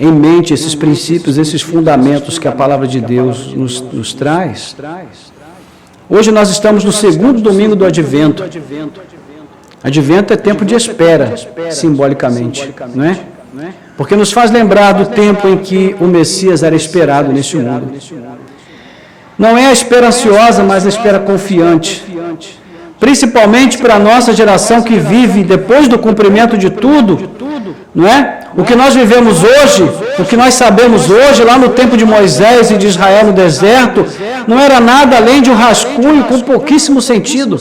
em mente esses princípios, esses fundamentos que a palavra de Deus nos traz. Hoje nós estamos no segundo domingo do Advento. Advento é tempo de espera, simbolicamente, não é? Porque nos faz lembrar do tempo em que o Messias era esperado neste mundo. Não é a espera ansiosa, mas a espera confiante. Principalmente para a nossa geração que vive depois do cumprimento de tudo, não é? O que nós vivemos hoje, o que nós sabemos hoje, lá no tempo de Moisés e de Israel no deserto, não era nada além de um rascunho com pouquíssimo sentido.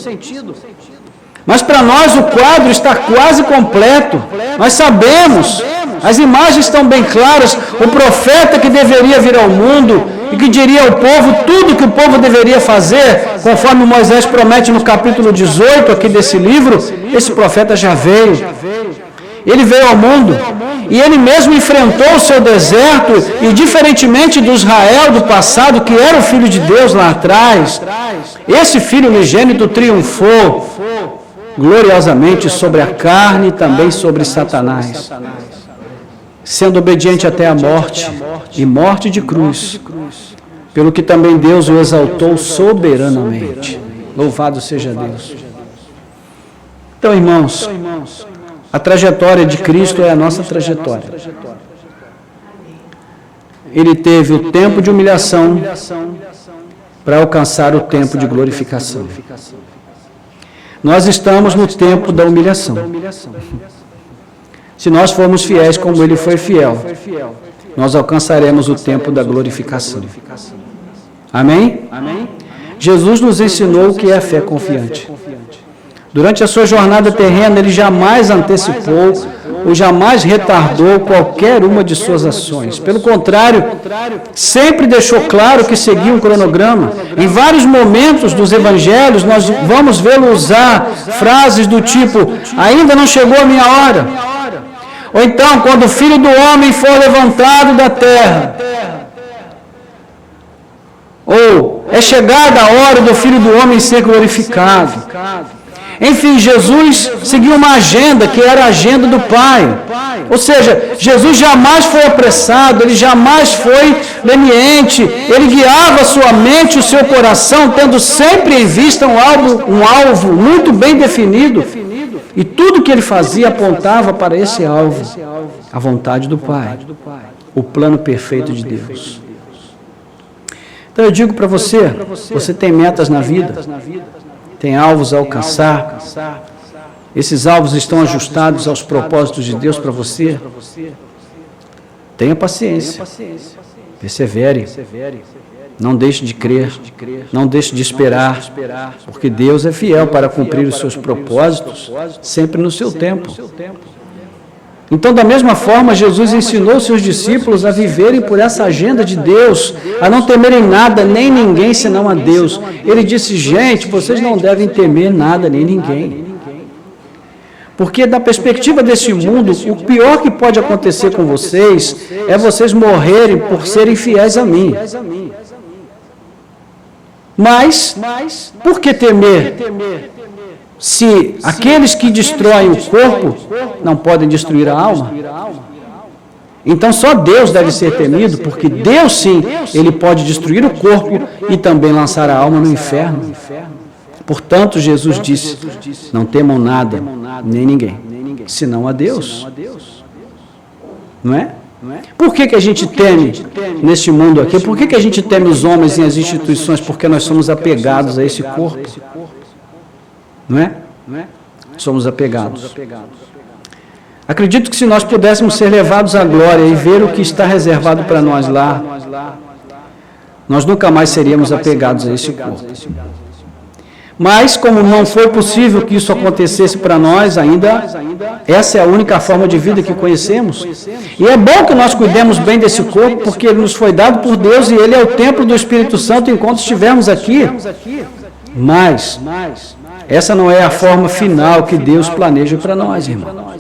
Mas para nós o quadro está quase completo. Nós sabemos, as imagens estão bem claras, o profeta que deveria vir ao mundo e que diria ao povo tudo que o povo deveria fazer, conforme Moisés promete no capítulo 18 aqui desse livro, esse profeta já veio. Ele veio ao mundo e ele mesmo enfrentou o seu deserto e, diferentemente do Israel do passado, que era o Filho de Deus lá atrás, esse Filho unigênito triunfou gloriosamente sobre a carne e também sobre Satanás, sendo obediente até a morte, e morte de cruz, pelo que também Deus o exaltou soberanamente. Louvado seja Deus. Então, irmãos, a trajetória de Cristo é a nossa trajetória. Ele teve o tempo de humilhação para alcançar o tempo de glorificação. Nós estamos no tempo da humilhação. Se nós formos fiéis como ele foi fiel, nós alcançaremos o tempo da glorificação. Amém? Jesus nos ensinou o que é a fé confiante. Durante a sua jornada terrena, ele jamais antecipou ou jamais retardou qualquer uma de suas ações. Pelo contrário, sempre deixou claro que seguia um cronograma. Em vários momentos dos evangelhos, nós vamos vê-lo usar frases do tipo: ainda não chegou a minha hora. Ou então, quando o Filho do Homem for levantado da terra. Ou, é chegada a hora do Filho do Homem ser glorificado. Enfim, Jesus seguiu uma agenda que era a agenda do Pai. Ou seja, Jesus jamais foi apressado, ele jamais foi leniente, ele guiava a sua mente e o seu coração, tendo sempre em vista um alvo muito bem definido. E tudo que ele fazia apontava para esse alvo, a vontade do Pai, o plano perfeito de Deus. Então eu digo para você, você tem metas na vida, tem alvos a alcançar, esses alvos estão ajustados aos propósitos de Deus para você? Tenha paciência, persevere, não deixe de crer, não deixe de esperar, porque Deus é fiel para cumprir os seus propósitos sempre no seu tempo. Então, da mesma forma, Jesus ensinou seus discípulos a viverem por essa agenda de Deus, a não temerem nada, nem ninguém, senão a Deus. Ele disse, gente, vocês não devem temer nada, nem ninguém. Porque, da perspectiva desse mundo, o pior que pode acontecer com vocês é vocês morrerem por serem fiéis a mim. Mas, por que temer? Se aqueles que destroem o corpo não podem destruir a alma? Então só Deus deve ser temido, porque Deus sim, Ele pode destruir o corpo e também lançar a alma no inferno. Portanto, Jesus disse, não temam nada, nem ninguém, senão a Deus. Não é? Por que a gente teme neste mundo aqui? Por que a gente teme os homens e as instituições? Porque nós somos apegados a esse corpo. Não é? Somos apegados. Acredito que se nós pudéssemos ser levados à glória e ver o que está reservado para nós lá, nós nunca mais seríamos apegados a esse corpo. Mas, como não foi possível que isso acontecesse para nós ainda, essa é a única forma de vida que conhecemos. E é bom que nós cuidemos bem desse corpo, porque ele nos foi dado por Deus e ele é o templo do Espírito Santo enquanto estivermos aqui. Mas essa não é a forma final que Deus planeja para nós, irmão.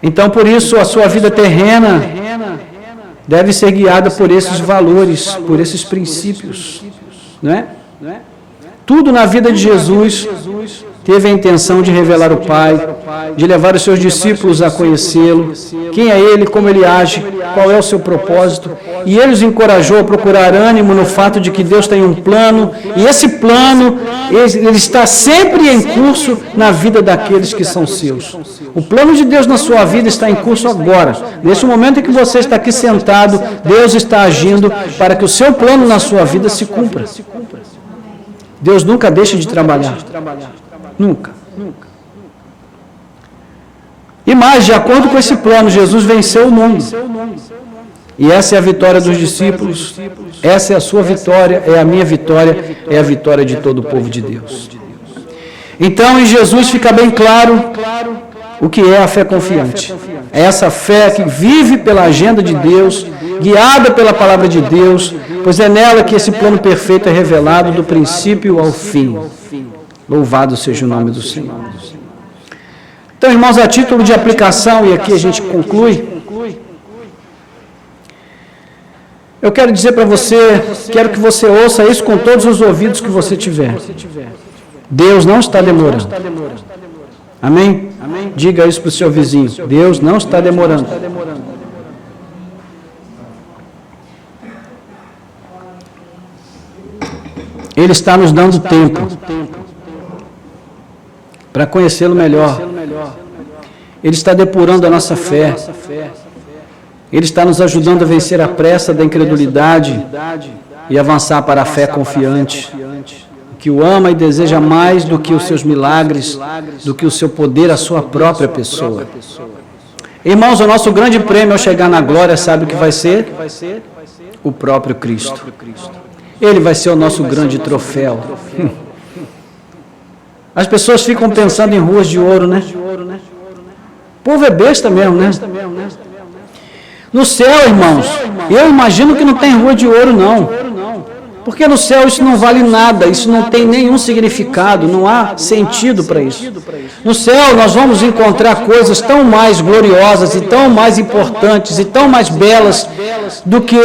Então, por isso, a sua vida terrena deve ser guiada por esses valores, por esses princípios, não é? Tudo na vida de Jesus teve a intenção de revelar o Pai, de levar os seus discípulos a conhecê-lo, quem é Ele, como Ele age, qual é o seu propósito, e Ele os encorajou a procurar ânimo no fato de que Deus tem um plano, e esse plano, ele está sempre em curso na vida daqueles que são seus. O plano de Deus na sua vida está em curso agora. Nesse momento em que você está aqui sentado, Deus está agindo para que o seu plano na sua vida se cumpra. Deus nunca deixa de trabalhar. Nunca. E mais, de acordo com esse plano, Jesus venceu o mundo. E essa é a vitória dos discípulos, essa é a sua vitória, é a minha vitória, é a vitória de todo o povo de Deus. Então, em Jesus fica bem claro o que é a fé confiante. É essa fé que vive pela agenda de Deus, guiada pela palavra de Deus, pois é nela que esse plano perfeito é revelado do princípio ao fim. Louvado seja o nome do Senhor. Então, irmãos, a título de aplicação, e aqui a gente conclui, eu quero dizer para você, quero que você ouça isso com todos os ouvidos que você tiver. Deus não está demorando. Amém? Diga isso para o seu vizinho. Deus não está demorando. Ele está nos dando tempo para conhecê-lo melhor. Ele está depurando a nossa fé. Ele está nos ajudando a vencer a pressa da incredulidade e avançar para a fé confiante, que o ama e deseja mais do que os seus milagres, do que o seu poder, a sua própria pessoa. Irmãos, o nosso grande prêmio ao chegar na glória, sabe o que vai ser? O próprio Cristo. Ele vai ser o nosso grande troféu. As pessoas ficam pensando em ruas de ouro, né? O povo é besta mesmo, né? No céu, irmãos, eu imagino que não tem rua de ouro, não. Porque no céu isso não vale nada, isso não tem nenhum significado, não há sentido para isso. No céu nós vamos encontrar coisas tão mais gloriosas e tão mais importantes e tão mais belas do que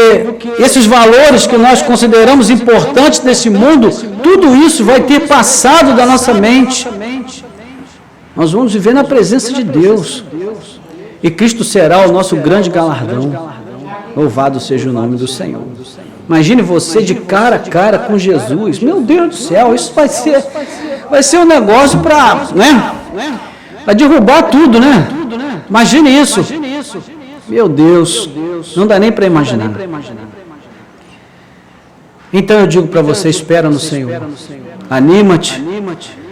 esses valores que nós consideramos importantes nesse mundo. Tudo isso vai ter passado da nossa mente. Nós vamos viver na presença de Deus. E Cristo será o nosso grande galardão. Louvado seja o nome do Senhor. Imagine você de cara a cara com Jesus. Meu Deus do céu, isso vai ser um negócio para, né? Vai derrubar tudo, né? Imagine isso. Meu Deus, não dá nem para imaginar. Então eu digo para você, espera no Senhor. Anima-te.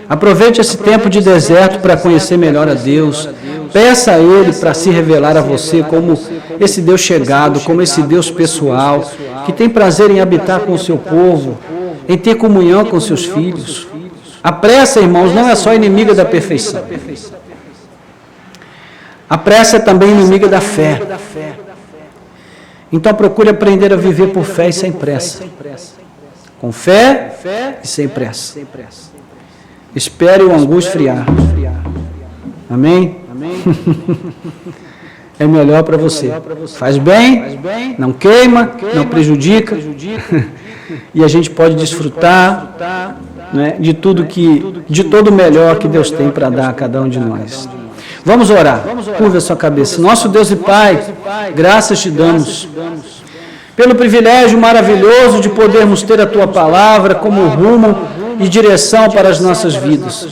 Aproveite esse tempo de deserto para conhecer melhor a Deus. Peça a Ele para se revelar a você como esse Deus chegado, como esse Deus pessoal, que tem prazer em habitar com o seu povo, em ter comunhão com seus filhos. A pressa, irmãos, não é só inimiga da perfeição. A pressa é também inimiga da fé. Então procure aprender a viver por fé e sem pressa. Com fé e sem pressa. Espere o angu esfriar. Amém? É melhor para você. Faz bem, não queima, não prejudica. E a gente pode desfrutar, né, de todo o melhor que Deus tem para dar a cada um de nós. Vamos orar. Curva a sua cabeça. Nosso Deus e Pai, graças te damos pelo privilégio maravilhoso de podermos ter a Tua palavra como rumo e direção para as nossas vidas.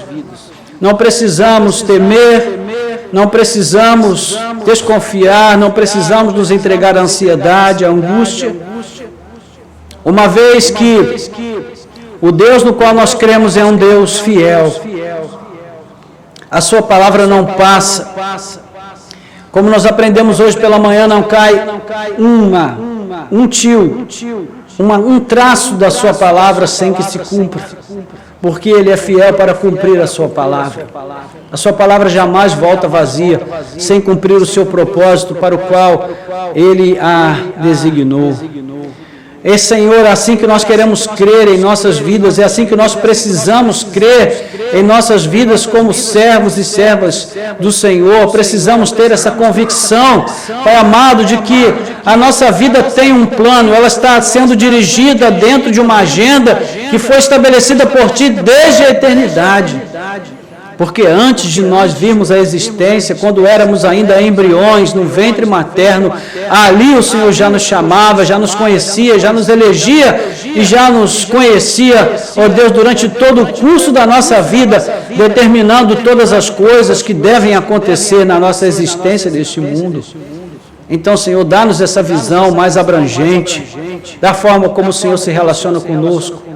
Não precisamos temer, não precisamos desconfiar, não precisamos nos entregar à ansiedade, à angústia, uma vez que o Deus no qual nós cremos é um Deus fiel. A Sua palavra não passa. Como nós aprendemos hoje pela manhã, não cai um traço da Sua palavra sem que se cumpra, porque Ele é fiel para cumprir a Sua palavra. A Sua palavra jamais volta vazia, sem cumprir o seu propósito para o qual Ele a designou. É, Senhor, é assim que nós queremos crer em nossas vidas, é assim que nós precisamos crer em nossas vidas como servos e servas do Senhor. Precisamos ter essa convicção, Pai amado, de que a nossa vida tem um plano, ela está sendo dirigida dentro de uma agenda que foi estabelecida por Ti desde a eternidade. Porque antes de nós virmos à existência, quando éramos ainda embriões no ventre materno, ali o Senhor já nos chamava, já nos conhecia, já nos elegia e já nos conhecia, ó Deus, durante todo o curso da nossa vida, determinando todas as coisas que devem acontecer na nossa existência neste mundo. Então, Senhor, dá-nos essa visão mais abrangente, da forma como o Senhor se relaciona conosco,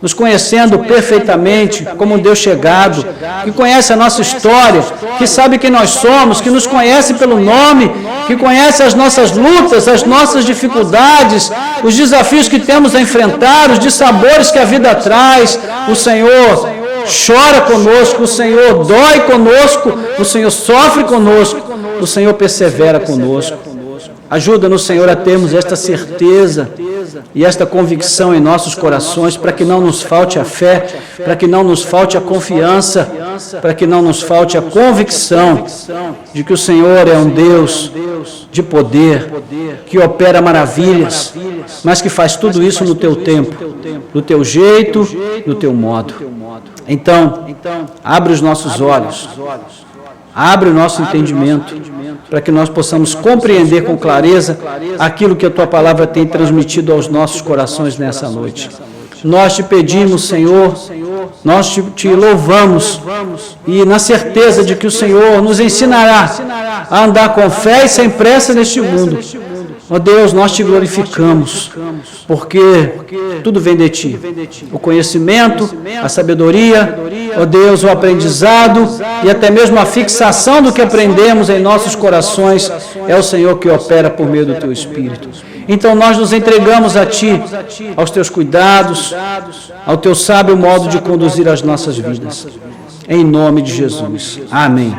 nos conhecendo perfeitamente como um Deus chegado, que conhece a nossa história, que sabe quem nós somos, que nos conhece pelo nome, que conhece as nossas lutas, as nossas dificuldades, os desafios que temos a enfrentar, os dissabores que a vida traz. O Senhor chora conosco, o Senhor dói conosco, o Senhor sofre conosco, o Senhor persevera conosco. Ajuda-nos, Senhor, a termos esta certeza e esta convicção em nossos corações, para que não nos falte a fé, para que não nos falte a confiança, para que não nos falte a convicção de que o Senhor é um Deus de poder, que opera maravilhas, mas que faz tudo isso no Teu tempo, do Teu jeito, do Teu modo. Então, abre os nossos olhos, abre o nosso entendimento, para que nós possamos compreender com clareza aquilo que a Tua palavra tem transmitido aos nossos corações nessa noite. Nós te pedimos, Senhor, nós te louvamos, e na certeza de que o Senhor nos ensinará a andar com fé e sem pressa neste mundo. Ó Deus, nós te glorificamos, porque tudo vem de Ti. O conhecimento, a sabedoria, ó Deus, o aprendizado e até mesmo a fixação do que aprendemos em nossos corações é o Senhor que opera por meio do Teu Espírito. Então nós nos entregamos a Ti, aos Teus cuidados, ao Teu sábio modo de conduzir as nossas vidas. Em nome de Jesus. Amém.